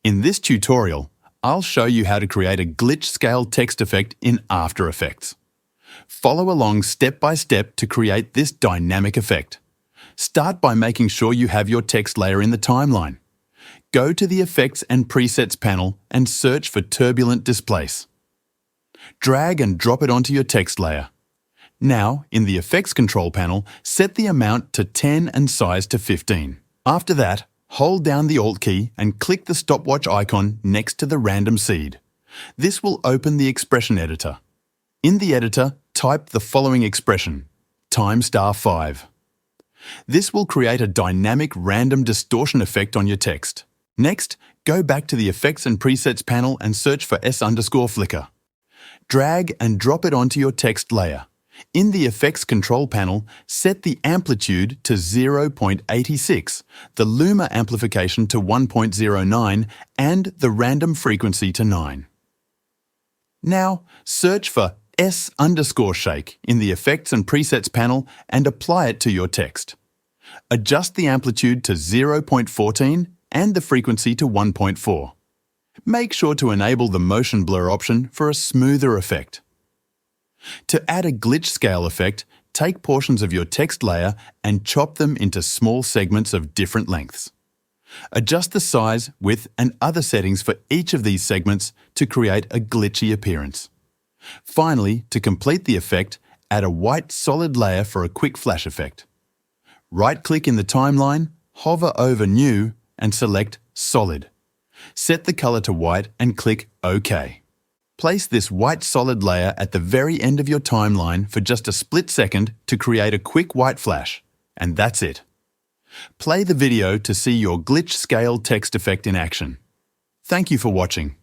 In this tutorial, I'll show you how to create a glitch scale text effect in After Effects. Follow along step by step to create this dynamic effect. Start by making sure you have your text layer in the timeline. Go to the Effects and Presets panel and search for Turbulent Displace. Drag and drop it onto your text layer. Now, in the Effects Control panel, set the amount to 10 and size to 15. After that, hold down the Alt key and click the stopwatch icon next to the random seed. This will open the expression editor. In the editor, type the following expression, time*5. This will create a dynamic random distortion effect on your text. Next, go back to the Effects and Presets panel and search for S_flicker. Drag and drop it onto your text layer. In the Effects Control panel, set the amplitude to 0.86, the luma amplification to 1.09, and the random frequency to 9. Now, search for S_shake in the Effects and Presets panel and apply it to your text. Adjust the amplitude to 0.14 and the frequency to 1.4. Make sure to enable the motion blur option for a smoother effect. To add a glitch scale effect, take portions of your text layer and chop them into small segments of different lengths. Adjust the size, width, and other settings for each of these segments to create a glitchy appearance. Finally, to complete the effect, add a white solid layer for a quick flash effect. Right-click in the timeline, hover over New, and select Solid. Set the color to white and click OK. Place this white solid layer at the very end of your timeline for just a split second to create a quick white flash. And that's it. Play the video to see your glitch scale text effect in action. Thank you for watching.